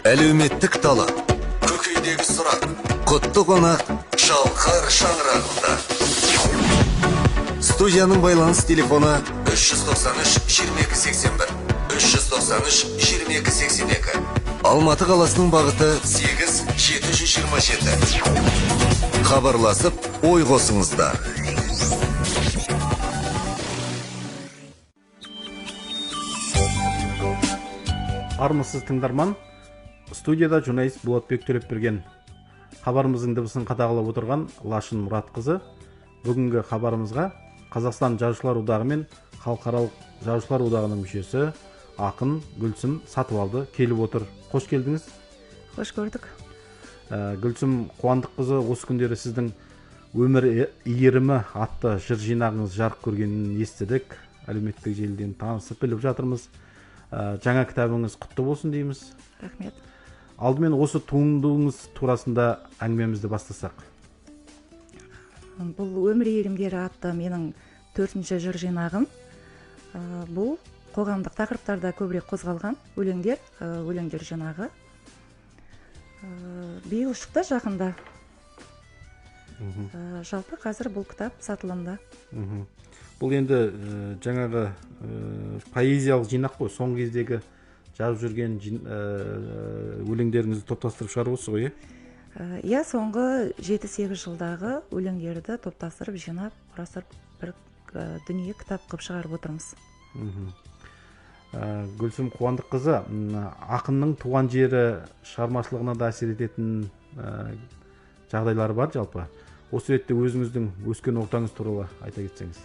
Әлеуметтік талап, көкейдегі сұрақ, құтты қонақ шалқар шаңырағында. Студияның байланыс телефоны 393-2281, 393-2282. Алматы қаласының бағыты 8727. Хабарласып, ой қосыңыздар. Армысыз тыңдарман, студияда журналист Болатбек Төлепберген. Хабарымыздың дыбысын қадағалап отырған Лашын Мұратқызы. Бүгінгі хабарымызға Қазақстан Жазушылар одағы мен Халықаралық Жазушылар одағының мүшесі ақын Гүлсім Сатыбалды келіп отыр. Қош келдіңіз. Қош көрдік. Гүлсім Қуандыққызы, осы күндері сіздің өмір иірімі атты жыр жинағыңыз жарық көргенін естідік. Әлеуметтік желіден танысып біліп жатырмыз. Жаңа кітабыңыз құтты болсын дейміз. Рахмет. Алдымен осы туындыңыз турасында әңгімемізді бастасақ. Бұл өмір иірімдері атты менің 4-ші жыр жинағым. Бұл қоғамдық тақырыптарда көбірек қозғалған өлеңдер жинағы. Биыл шықты жақында. Жалпы қазір бұл кітап сатылымда. Бұл енді жаңағы поэзиялық жинақ қой, соңғы кездегі жазып жүрген өлеңдеріңізді топтастырып шығарып отырсыз ғой, Иә, соңғы 7-8 жылдағы өлеңдерді топтастырып, жинап, құрастырып бір дүние кітап қылып шығарып отырмыз. Гүлсім Қуандыққызы, ақынның туған жері шығармашылығына да әсер ететін жағдайлары бар жалпы. Осы ретте өзіңіздің өскен ортаңыз туралы айта кетсеңіз.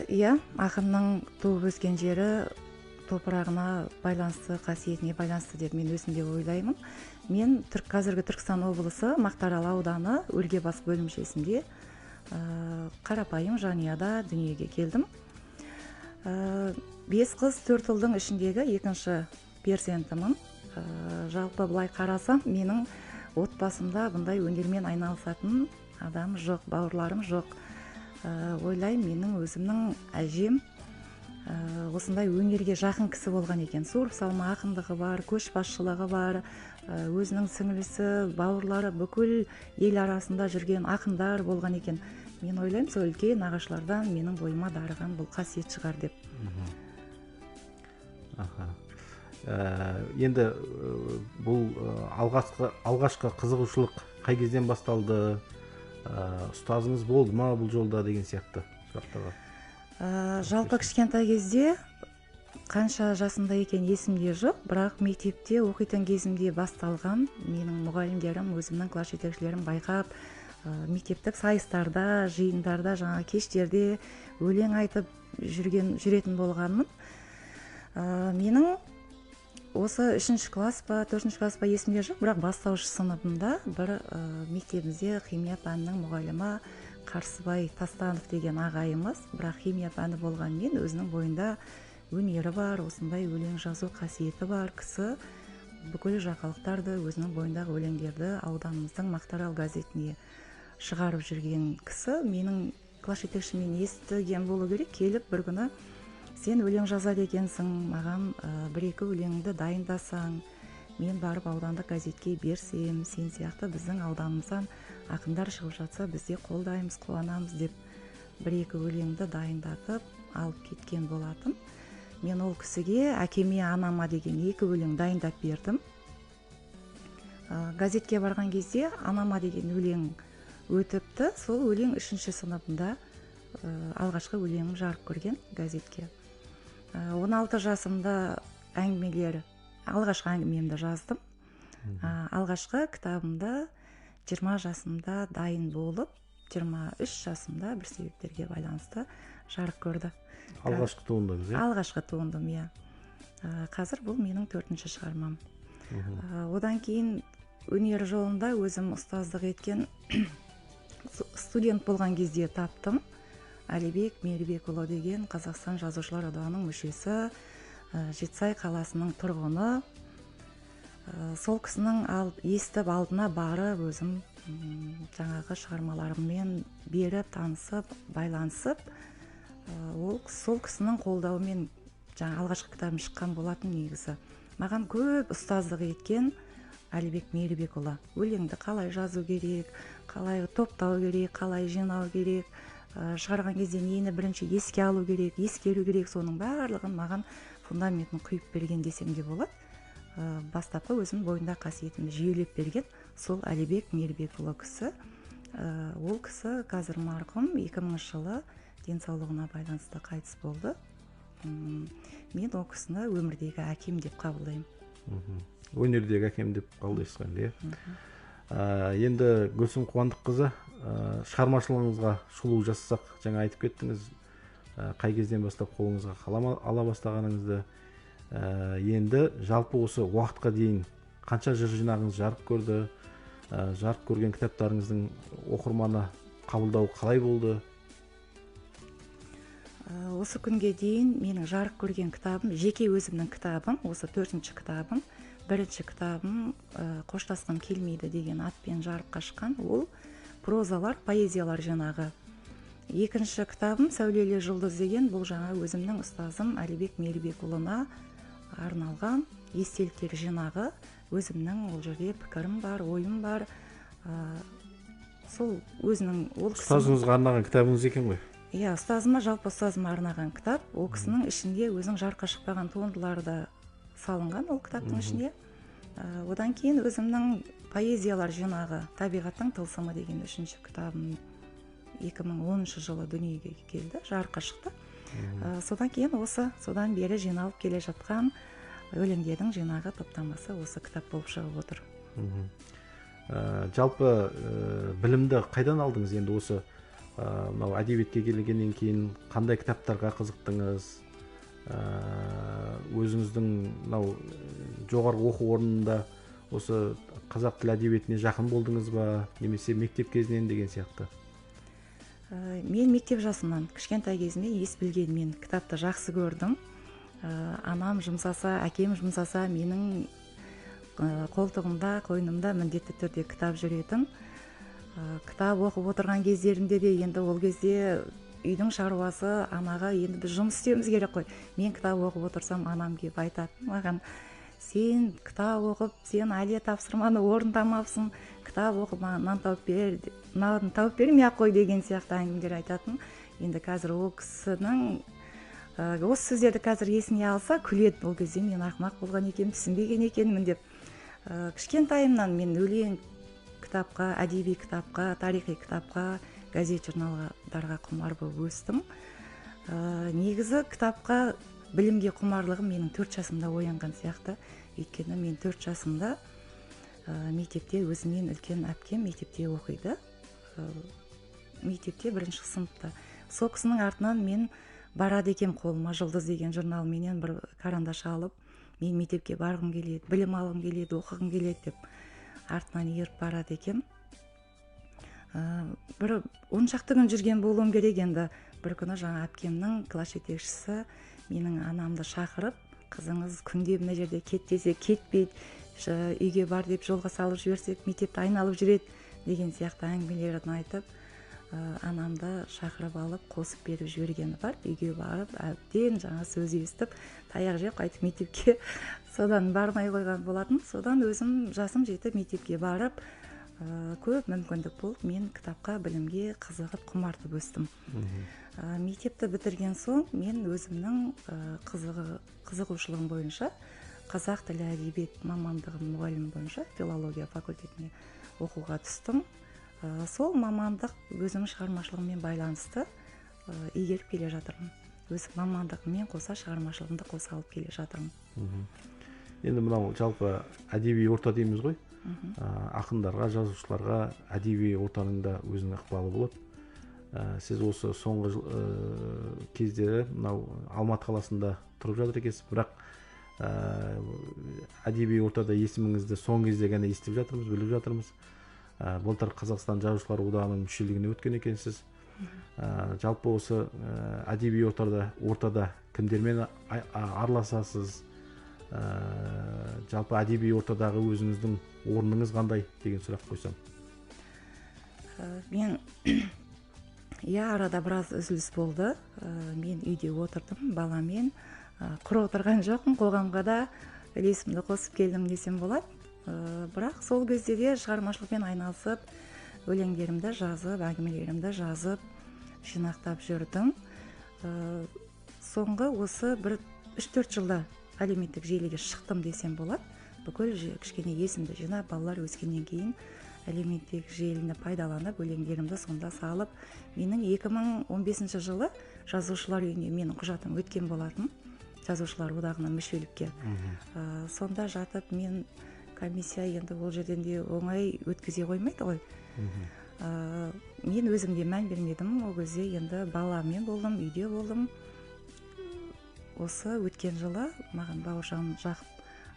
Иә, ақынның туып өскен жері топырағына байланысты, қасиетіне байланысты деп мен өзімде ойлаймын. Мен қазіргі Түркістан облысы Мақтаарал ауданы Өлгебас бөлімшесінде қарапайым жанұяда дүниеге келдім. 5 қыз 4 ұлдың ішіндегі екінші перзентімін. Жалпы былай қарасам, менің отбасымда бұндай өнермен айналысатын адам жоқ, бауырларым жоқ. Ойлаймын, менің өзімнің әжем осындай өнерге жақын кісі болған екен. Суырып салма ақындығы бар, көшбасшылығы бар, өзінің сіңілісі, бауырлары бүкіл ел арасында жүрген ақындар болған екен. Мен ойлаймын, сол үлкен нағашылардан менің бойыма дарыған бұл қасиет шығар деп. Енді бұл алғашқы қызығушылық қай кезден басталды? Ұстазыңыз болды ма бұл жолда деген сияқты сұрақтарға? Жалпы кішкентай кезде қанша жасымда екен есімде жоқ, бірақ мектепте оқитын кезімде басталған. Менің мұғалімдерім, өзімнің класс жетекшілерім байқап, мектептік сайыстарда, жиындарда, жаңа кештерде өлең айтып жүретін болғанмын. Менің осы 3-ші класс па, 4-ші класс па есімде жоқ, бірақ бастауыш сыныбында бір мектебімізде химия пәнінің мұғалімі Қарсыбай Тастанов деген ағайымыз, бірақ химия пәні болғанмен өзінің бойында өнері бар, осындай өлең жазу қасиеті бар кісі. Бүкіл жақалықтарды, өзінің бойындағы өлеңдерді ауданымыздың Мақтаарал газетіне шығарып жүрген кісі. Менің класс жетекшімнен естіген болу керек, келіп бір күні: сен өлең жазады екенсің, маған 1-2 өлеңіңді дайындасаң, мен барып аудандық газетке берсем, сен сияқты біздің ауданымыздан ақындар шығып жатса, бізде қолдаймыз, қуанамыз деп 1-2 өлеңді дайындатып алып кеткен болатын. Мен ол кісіге әкеме, анама деген 2 өлең дайындап бердім. Газетке барған кезде анама деген өлең өтіпті. Сол өлең 3-ші сыныбында алғашқы өлеңім жарық көрген газетке. 16 жасымда алғашқы әңгімемді жаздым. Алғашқы кітабымда 20 жасымда дайын болып, 23 жасымда бір себептерге байланысты жарық көрді. Алғашқы туындыңыз, иә? Алғашқы туындым, иә. Қазір бұл менің 4-ші шығармам. Одан кейін өнер жолында өзім ұстаздық еткен студент болған кезде таптым. Әлібек Мейірбекұлы деген Қазақстан Жазушылар одағының мүшесі, Жетісай қаласының тұрғыны. Сол кісінің естіп алдына барып, өзім жаңағы шығармаларыммен беріп, танысып, байланысып, сол кісінің қолдауымен жаңа алғашқы кітабым шыққан болатын негізі. маған көп ұстаздық еткен Әлібек Мейірбекұлы. Өлеңді қалай жазу керек, қалай топтау керек, қалай жинау керек, шығарған кезде нені бірінші еске алу керек, ескеру керек, соның барлығын маған фундаментін құйып берген десем де болады. Бастапқы өзінің бойында қасиетімді жүйелеп берген сол Әлібек Мейірбекұлы кісі. Ол кісі қазір марқұм, 2000 жылы денсаулығына байланысты қайтыс болды. Мен ол кісіні өмірдегі әкем деп қабылдаймын. Өнердегі әкем деп қабылдайсыз ғой, енді Гүлсім Қуандыққызы, шығармашылығыңызға шолу жасасақ, жаңа айтып кеттіңіз, қай кезден бастап қолыңызға қалам ала бастағаныңызды, енді жалпы осы уақытқа дейін қанша жыр жинағыңыз жарық көрді, жарық көрген кітаптарыңыздың оқырманы қабылдауы қалай болды? Осы күнге дейін менің жарық көрген кітабым, жеке өзімнің кітабым, осы 4-ші кітабым, бірінші кітабым «Қоштасқым келмейді» деген атпен жарыққа шыққан. Ол прозалар, поэзиялар жинағы. Екінші кітабым «Сәулелі жұлдыз» деген, бұл жаңа өзімнің ұстазым Әлібек Мейірбекұлына арналған естеліктер жинағы. Өзімнің ол жерде пікірім бар, ойым бар. Сол өзінің ұстазыңызға арнаған кітабыңыз екен ғой? Иә, жалпы ұстазыма арнаған кітап. Ол кісінің ішінде өзінің жарыққа шықпаған туындылары да салынған ол кітаптың ішіне. Одан кейін өзімнің поэзиялар жинағы «Табиғаттың тылсымы» деген 3-ші кітабым 2010 жылы дүниеге келді, жарыққа шықты. Содан бері жиналып келе жатқан өлеңдердің жинағы топтамасы осы кітап болып шығып отыр. Жалпы білімді қайдан алдыңыз? Енді осы мынау әдебиетке келгеннен кейін қандай кітаптарға қызықтыңыз? Өзіңіздің мынау жоғарғы оқу орнында осы қазақ тіл әдебиетіне жақын болдыңыз ба, немесе мектеп кезінен деген сияқты? Мен мектеп жасымнан, кішкентай кезімнен ес білгенмен кітапты жақсы көрдім. Анам жұмсаса, әкем жұмсаса, менің қолтығымда, қойнымда міндетті түрде кітап жүретін. Кітап оқып отырған кездерімде де енді ол кезде үйдің шаруасы, анаға енді біз жұмыс істеуіміз керек қой. Мен кітап оқып отырсам, анам келіп айтатын маған: сен кітап оқып, сен әлия тапсырманы орындамапсың, кітап оқып маған нан тауып бермей-ақ қой деген сияқты әңгімелер айтатын. Енді қазір ол кісінің осы сөздерді қазір есіне алса күледі. Ол кезде мен ақымақ болған екенмін, түсінбеген екенмін деп. Кішкентайымнан мен өлең кітапқа, әдеби кітапқа, тарихи кітапқа, газет журналдарға құмар болып өстім. Негізі кітапқа, білімге құмарлығым менің 4 жасымда оянған сияқты. Өйткені мен 4 жасымда мектепте өзімнен үлкен әпкем мектепте оқиды. Мектепте 1-ші сыныпта. Сол кісінің артынан мен барады екем, қолыма «Жұлдыз» деген журнал менен бір карандаш алып, мен мектепке барғым келеді, білім алғым келеді, оқығым келеді деп артынан еріп барады екем. Бір 10 шақты күн жүрген болуым керек. Енді бір күні жаңа әпкемнің класс жетекшісі менің анамды шақырып, қызыңыз күнде мына жерде кет десе кетпейді, үйге бар деп жолға салып жіберсек мектепті айналып жүреді деген сияқты әңгімелерін айтып, анамды шақырып алып қосып беріп жібергені бар. Үйге барып әбден жаңа сөз естіп, таяқ жеп қайтып мектепке содан бармай қойған болатын. Содан өзім жасым жетіп мектепке барып, көп мүмкіндік болып, мен кітапқа, білімге қызығып, құмартып өстім. Мектепті бітірген соң мен өзімнің қызығушылығым бойынша қазақ тілі әдебиет мамандығым мұғалім бойынша филология факультетіне оқуға түстім. Сол мамандық өзім шығармашылығыммен байланысты игеріп келе жатырмын. Өз мамандығыммен қоса шығармашылығымды қоса алып келе жатырмын. Енді мынау жалпы әдеби орта дейміз ғой. Ақындарға, жазушыларға әдеби ортаның да өзінің ықпалы болады. Сіз осы соңғы кездері мынау Алматы қаласында тұрып жатыр екенсіз, бірақ әдеби ортада есіміңізді соңғы кезде ғана естіп жатырмыз, біліп жатырмыз. Былтыр Қазақстан Жазушылар одағының мүшелігіне өткен екенсіз. Жалпы осы әдеби ортада кімдермен араласасыз? Жалпы әдеби ортадағы өзіңіздің орныңыз қандай деген сұрақ қойсам. Мен арада біраз үзіліс болды. Мен үйде отырдым баламен. Құр отырған жоқпын, қоғамға да үлесімді қосып келдім десем болады. Бірақ сол кезде де шығармашылықпен айналысып, өлеңдерімді жазып, әңгімелерімді жазып, жинақтап жүрдім. Соңғы осы бір 3-4 жылда әлеуметтік желіге шықтым десем болады. Бүкіл кішкене есімді жинап, балалар өскеннен кейін әлеуметтік желіні пайдаланып, өлеңдерімді сонда салып, менің 2015 жылы жазушылар үйіне менің құжатым өткен болатын, жазушылар одағына мүшелікке. Сонда жатып мен комиссия енді ол жерден де оңай өткізе қоймайды ғой. Мен өзімде мән бермедім, ол кезде енді баламен болдым, үйде болдым. Осы өткен жылы маған Бауыржан Жақып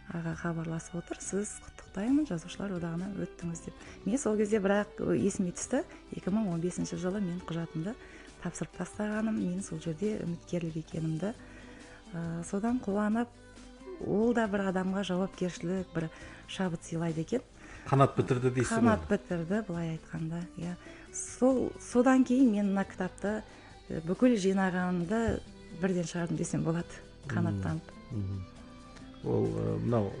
аға хабарласып отыр, сіз құттықтаймын, жазушылар одағына өттіңіз деп. Мен сол кезде бірақ есіме түсті, 2015 жылы мен құжатымды тапсырып тастағаным, мен сол жерде үміткерлік екенімді. Содан қуанып, ол да бір адамға жауапкершілік, бір шабыт сыйлайды екен. Қанат бітірді дейсіз ғой. Қанат бітірді, былай айтқанда. Содан кейін мен мына кітапты бүкіл жинағанымды бірден шығардым десем болады, қанаттанып. Ол мынау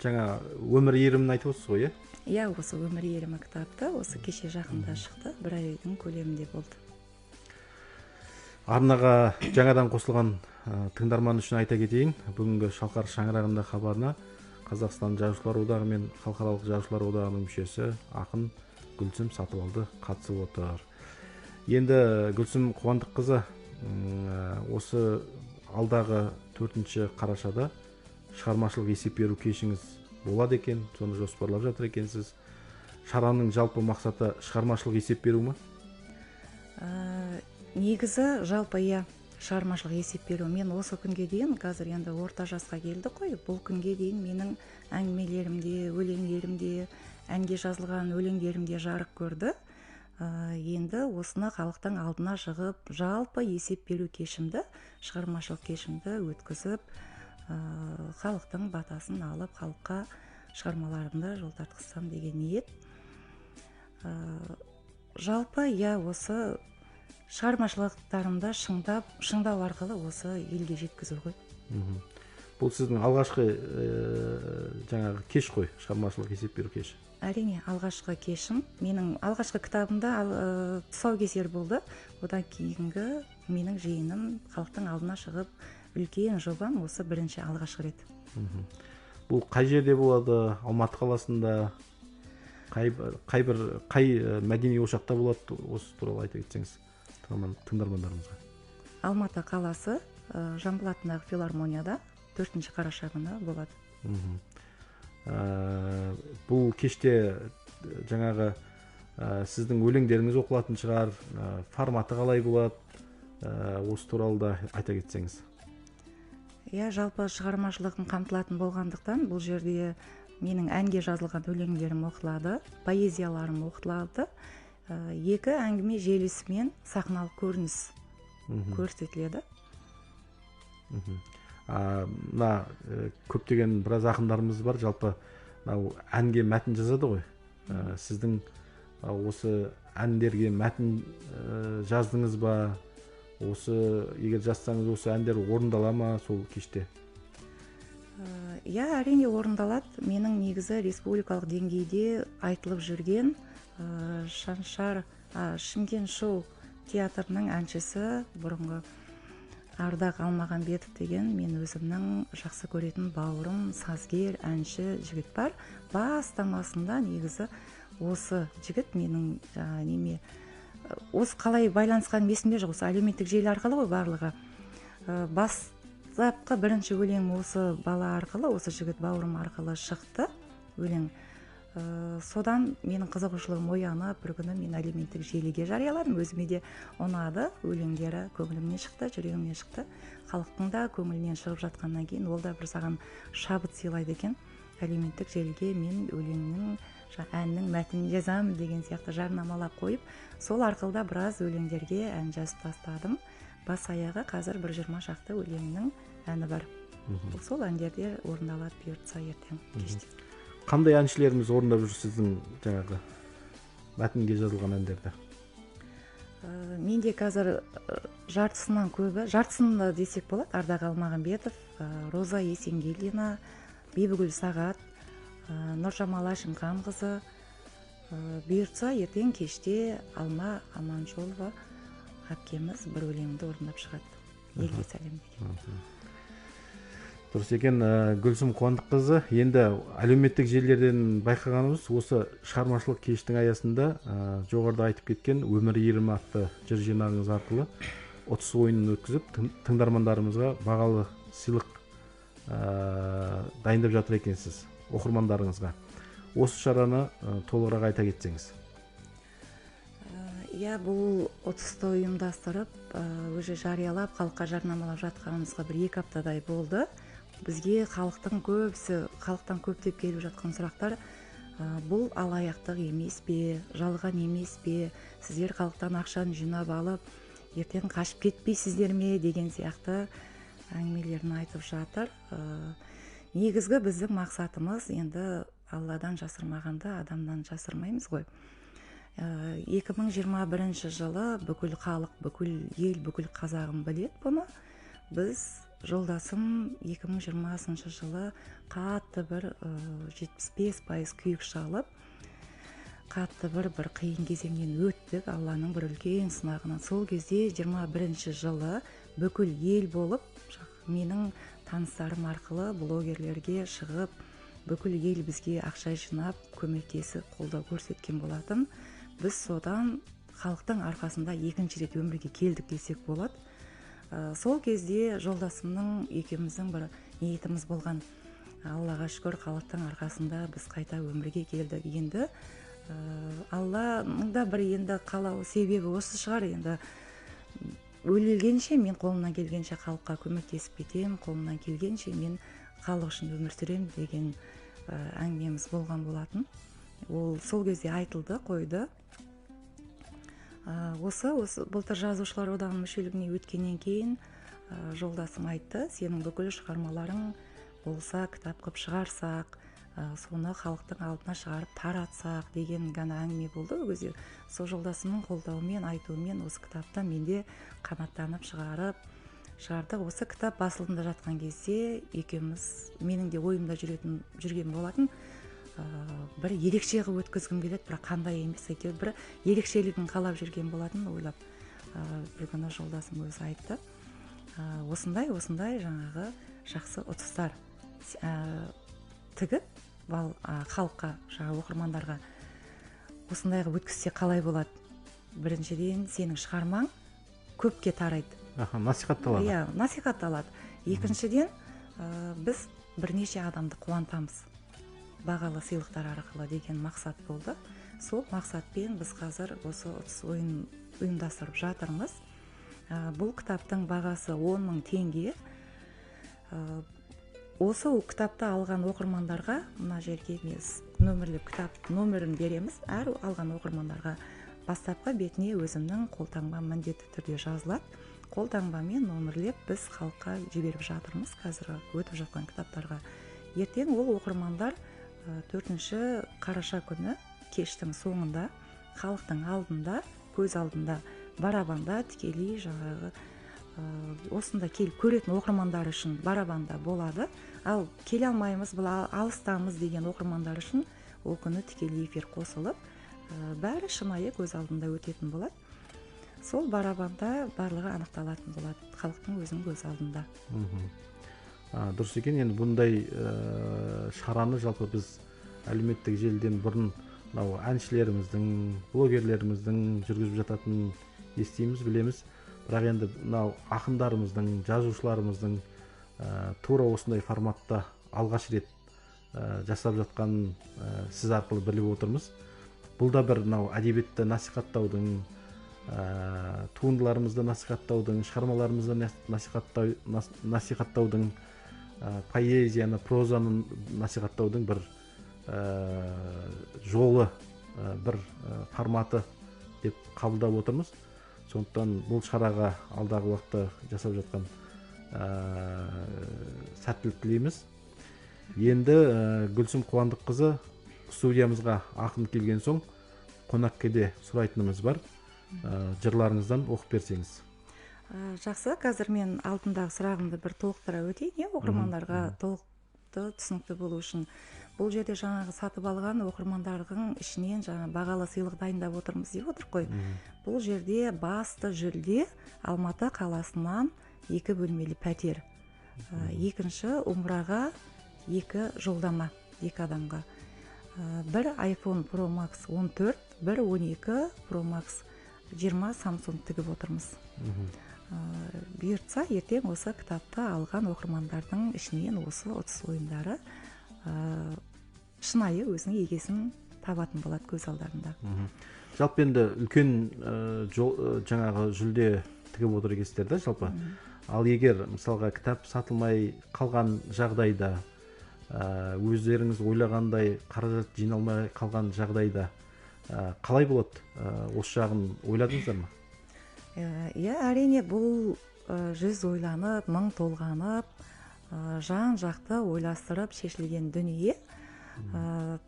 жаңа өмір иірімін айтып отырсыз ғой, иә? Осы өмір иірімі кітапты осы кеше жақында шықты, бір айдың көлемінде болды. Арнаға жаңадан қосылған тыңдарман үшін айта кетейін, бүгінгі Шалқар шаңырағында хабарына Қазақстан Жазушылар одағы мен Халықаралық Жазушылар одағының мүшесі ақын Гүлсім Сатыбалды қатысып отыр. Енді Гүлсім Қуандыққызы, осы алдағы 4 қарашада шығармашылық есеп беру кешіңіз болады екен, соны жоспарлап жатыр екенсіз. Шараның жалпы мақсаты шығармашылық есеп беру ма? Негізі жалпы шығармашылық есеп беру. Мен осы күнге дейін, қазір енді орта жасқа келді қой, бұл күнге дейін менің әңгімелерімде, өлеңдерімде, әнге жазылған өлеңдерімде жарық көрді. Енді осыны халықтың алдына шығып, жалпы есеп беру кешімді, шығармашылық кешімді өткізіп, халықтың батасын алып, халыққа шығармаларымды жол тартқызсам деген ниет. Жалпы осы шығармашылықтарымды шыңдау арқылы осы елге жеткізу ғой. Бұл сіздің алғашқы жаңағы кеш қой, шығармашылық есеп беру кеші. Әрине, алғашқы кешім. Менің алғашқы кітабымда тұсаукесер болды. Одан кейінгі менің жиыным халықтың алдына шығып, үлкен жобам осы бірінші алғашқы рет. Бұл қай жерде болады? Алматы қаласында? Қай мәдени ошақта болады? Осы туралы айта кетсеңіз тыңдармандарымызға. Алматы қаласы, Жамбыл атындағы филармонияда 4 қараша күні болады. Бұл кеште жаңағы сіздің өлеңдеріңіз оқылатын шығар, форматы қалай болады? Осы туралы да айта кетсеңіз. Жалпы шығармашылығын қамтылатын болғандықтан бұл жерде менің әнге жазылған өлеңдерім оқылады, поэзияларым оқылады. 2 әңгіме желісімен сахналық көрініс көрсетіледі. Мына көптеген біраз ақындарымыз бар, жалпы әнге мәтін жазады ғой. Сіздің осы әндерге мәтін жаздыңыз ба? Егер жазсаңыз, осы әндер орындала ма сол кеште? Әрине орындалады. Менің негізі республикалық деңгейде айтылып жүрген Шымкент шоу театрының әншісі бұрынғы Ардақ Алмағамбетов деген мен өзімнің жақсы көретін бауырым, сазгер, әнші жігіт бар. Бастамасында негізі осы жігіт менің осы қалай байланысқан есімде жоқ, осы әлеуметтік желі арқылы ғой барлығы. Бастапқы бірінші өлең осы бала арқылы, осы жігіт бауырым арқылы шықты өлең. Содан менің қызығушылығым оянып, бір күні мен әлеуметтік желіге жарияладым. Өзіме де ұнады, өлеңдері көңілімнен шықты, жүрегімнен шықты. Халықтың да көңілінен шығып жатқаннан кейін ол да бір саған шабыт сыйлайды екен. Әлеуметтік желіге мен өлеңнің, әннің мәтінін жазамын деген сияқты жарнамалап қойып, сол арқылы да біраз өлеңдерге ән жазып тастадым. Бас аяғы қазір 120 шақты өлеңнің әні бар. Сол әндерде орындалады бұйыртса ертең кеште. Қандай әншілеріміз орындап жүр сіздің жаңағы мәтінге жазылған әндерді? Менде қазір жартысынан көбі, жартысында десек болады, Ардақ Алмағамбетов, Роза Есенгелдина, Бибігүл Сағат, Нұржамал Әшімханқызы, бұйыртса ертең кеште Алма Аманжолова әпкеміз бір өлеңді орындап шығады. Елге сәлем деген. Дұрыс екен. Гүлсім Қуандыққызы, енді әлеуметтік желілерден байқағанымыз осы шығармашылық кештің аясында жоғарыда айтып кеткен өмір иірімі атты жыр жинағыңыз арқылы 30 ойынын өткізіп, тыңдармандарымызға бағалы сыйлық дайындап жатыр екенсіз оқырмандарыңызға. Осы шараны толығырақ айта кетсеңіз. Иә, бұл 30-ты ұйымдастырып, өзі жариялап, халыққа жарнамалап жатқанымызға бір 2 аптадай болды. Бізге халықтан көптеп келіп жатқан сұрақтар, бұл алаяқтық емес пе, жалған емес пе, сіздер халықтан ақшаны жинап алып, ертең қашып кетпейсіздер ме деген сияқты әңгімелерін айтып жатыр. Негізгі біздің мақсатымыз енді Алладан жасырмағанда адамнан жасырмаймыз ғой. 2021 жылы бүкіл халық, бүкіл ел, бүкіл қазағым білет бұны. Біз жолдасым 2020 жылы қатты бір 75% күйік шалып, қатты бір қиын кезеңнен өттік, Алланың бір үлкен сынағынан. Сол кезде 21 жылы бүкіл ел болып, менің таныстарым арқылы блогерлерге шығып, бүкіл ел бізге ақша жинап, көмектесіп, қолдау көрсеткен болатын. Біз содан халықтың арқасында екінші рет өмірге келдік десек болады. Сол кезде жолдасымның екеуміздің бір ниетіміз болған. Аллаға шүкір, халықтың арқасында біз қайта өмірге келдік. Енді Алланың да бір енді қалау себебі осы шығар. Енді өлгенше мен қолымнан келгенше халыққа көмектесіп кетем, қолымнан келгенше мен халық үшін өмір сүрем деген әңгімеміз болған болатын. Ол сол кезде айтылды, қойды. Осы былтыр жазушылар одағының мүшелігіне өткеннен кейін жолдасым айтты, сенің бүкіл шығармаларың болса кітап қып шығарсақ, соны халықтың алдына шығарып таратсақ деген ғана әңгіме болды. Ол кезде сол жолдасымның қолдауымен, айтуымен осы кітапты менде қанаттанып шығардық. Осы кітап басылымда жатқан кезде екеуміз, менің де ойымда жүрген болатын, бір ерекше қылып өткізгім келеді, бірақ қандай емес, әйтеуір бір ерекшелігін қалап жүрген болатын ойлап. Бір күні жолдасым өзі айтты, осындай жаңағы жақсы ұтыстар тігіп халыққа, жаңа оқырмандарға осындай қылып өткізсе қалай болады? Біріншіден, сенің шығармаң көпке тарайды. Насихатталады. Иә, насихатталады. Екіншіден, біз бірнеше адамды қуантамыз бағалы сыйлықтар арқылы деген мақсат болды. Сол мақсатпен біз қазір осы 30 ойын ұйымдастырып жатырмыз. Бұл кітаптың бағасы 10.000 теңге. Осы кітапты алған оқырмандарға мына жерге біз нөмірлі кітап нөмірін береміз. Әр алған оқырмандарға бастапқы бетіне өзімнің қолтаңба міндетті түрде жазылады. Қолтаңбамен нөмірлеп біз халыққа жіберіп жатырмыз қазір өтіп жатқан кітаптарға. Ертең ол оқырмандар 4 қараша күні кештің соңында халықтың алдында, көз алдында, барабанда тікелей жаңағы осында келіп көретін оқырмандар үшін барабанда болады. Ал келе алмаймыз, бұл алыстамыз деген оқырмандар үшін ол күні тікелей эфир қосылып, бәрі шынайы көз алдында өтетін болады. Сол барабанда барлығы анықталатын болады, халықтың өзінің көз алдында. Дұрыс екен. Енді бұндай шараны жалпы біз әлеуметтік желіден бұрын әншілеріміздің, блогерлеріміздің жүргізіп жататынын естиміз, білеміз. Бірақ енді ақындарымыздың, жазушыларымыздың тура осындай форматта алғаш рет жасап жатқанын сіз арқылы біліп отырмыз. Бұл да бір әдебиетті насихаттаудың, туындыларымызды насихаттаудың, шығармаларымызды насихаттаудың, поэзияны, прозаны насихаттаудың бір жолы, бір форматы деп қабылдап отырмыз. Сондықтан бұл шараға алдағы уақытта жасап жатқан сәттілік тілейміз. Енді Гүлсім Қуандыққызы студиямызға ақын келген соң қонақ кеде сұрайтынымыз бар. Жырларыңыздан оқып берсеңіз. Жақсы, қазір мен алдындағы сұрағымды бір толықтыра өтейін, оқырмандарға толық нақты түсінікті болу үшін. Бұл жерде жаңағы сатып алған оқырмандардың ішінен жаңа бағалы сыйлық дайындап отырмыз деп отыр қой. Бұл жерде басты жүлде Алматы қаласынан 2 бөлмелі пәтер. Екінші умраға 2 жолдама 2 адамға. Бір iPhone Pro Max 14, бір 12 Pro Max 20 Samsung тігіп отырмыз. Бұйыртса ертең осы кітапты алған оқырмандардың ішінен осы ұтыс ойындары шынайы өзінің егесін табатын болады көз алдарында. Жалпы енді үлкен жаңағы жүлде тігіп отыр екенсіздер да жалпы. Ал егер мысалға кітап сатылмай қалған жағдайда, өздеріңіз ойлағандай қаражат жиналмай қалған жағдайда қалай болады? Осы жағын ойладыңыздар ма? Иә, әрине бұл жүз ойланып, мың толғанып, жан жақты ойластырып шешілген дүние.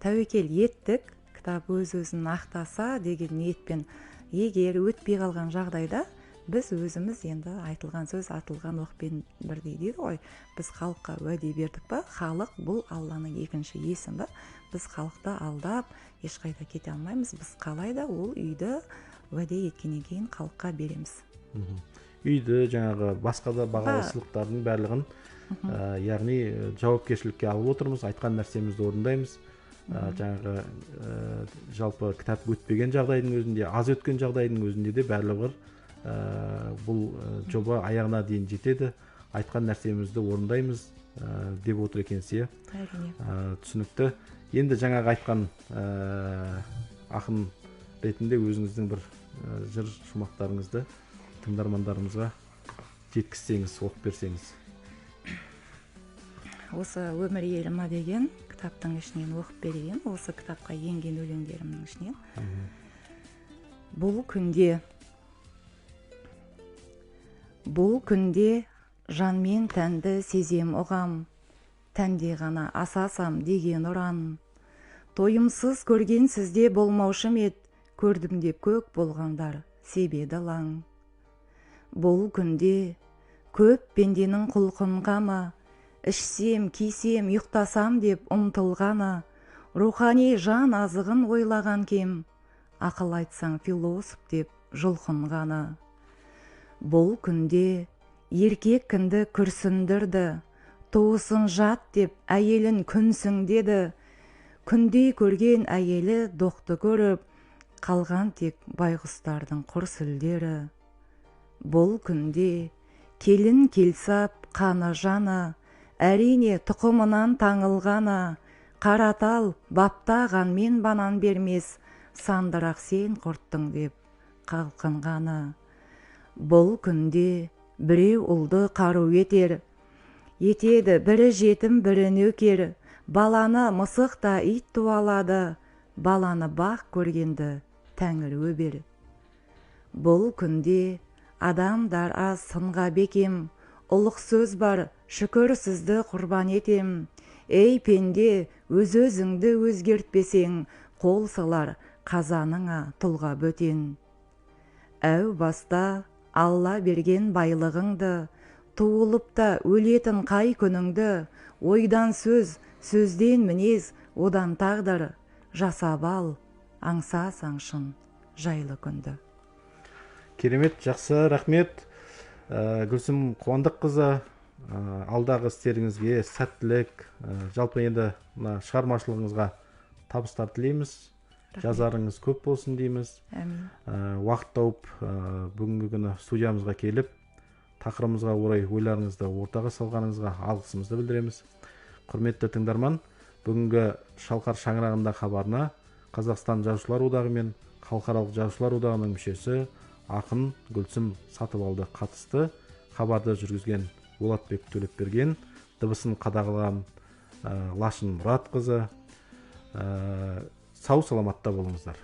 Тәуекел еттік, кітап өз-өзін ақтаса деген ниетпен. Егер өтпей қалған жағдайда біз өзіміз енді айтылған сөз атылған оқпен бірдей дейді ғой. Біз халыққа уәде бердік па? Халық бұл Алланың екінші есімі. Біз халықты алдап ешқайда кете алмаймыз. Біз қалайда ол үйді уәде еткеннен кейін халыққа береміз. Үйді жаңағы басқа да бағалы сыйлықтардың барлығын, яғни жауапкершілікке алып отырмыз, айтқан нәрсемізді орындаймыз. Жаңағы жалпы кітап өтпеген жағдайдың өзінде, аз өткен жағдайдың өзінде де барлығы бұл жоба аяғына дейін жетеді, айтқан нәрсемізді орындаймыз деп отыр екенсіз. Түсінікті. Енді жаңағы айтқан ақын ретінде өзіңіздің бір жыр шумақтарыңызды тыңдармандарымызға жеткізсеңіз, оқып берсеңіз. Осы өмір еліма деген кітаптың ішінен оқып берейін. Осы кітапқа енген өлеңдерімнің ішінен. Бұл күнде жанмен тәнді сезем ұғам, тәнде ғана асасам деген ұран. Тойымсыз көрген сізде болмаушы мед, көрдім деп көк болғандар себеді лаң. Бұл күнде көп пенденің құлқын қамы, ішсем, кисем, ұйықтасам деп ұмтылғаны, рухани жан азығын ойлаған кем, ақыл айтсаң философ деп жұлқынғаны. Бұл күнде еркек кінді күрсіндірді, туысын жат деп әйелін күнсің деді, күндей көрген әйелі доқты көріп, қалған тек байғұстардың құр сүлдері. Бұл күнде келін келсап қаны жаны, әрине тұқымынан таңылғаны, қаратал баптағанмен банан бермес, сандырақ сен құрттың деп қалқынғаны. Бұл күнде біреу ұлды қару етеді, бірі жетім, бірі нөкер, баланы мысықта ит туалады, баланы бақ көргенді тәңір өбер. Бұл күнде адамдар аз сынға бекем, ұлық сөз бар, шүкір сізді құрбан етем. Ей пенде, өз-өзіңді өзгертпесең, қол салар қазаныңа тұлға бөтен. Әу баста Алла берген байлығыңды, туылып та өлетін қай күніңді, ойдан сөз, сөзден мінез, одан тағдыр, жасап ал, аңсасаң шын жайлы күнді. Керемет, жақсы, рахмет. Гүлсім Қуандыққызы, алдағы істеріңізге сәттілік, жалпы енді шығармашылығыңызға табыстар тілейміз. Жазарыңыз көп болсын дейміз. Уақыт тауып бүгінгі күні студиямызға келіп, тақырыбымызға орай ойларыңызды ортаға салғаныңызға алғысымызды білдіреміз. Құрметті тыңдарман, бүгінгі Шалқар шаңырағында хабарына Қазақстан Жазушылар одағы мен Халықаралық Жазушылар одағының мүшесі ақын Гүлсім Сатыбалды қатысты. Хабарды жүргізген Болатбек Төлепберген, дыбысын қадағалаған Лашын Мұратқызы. Сау саламатта болыңыздар.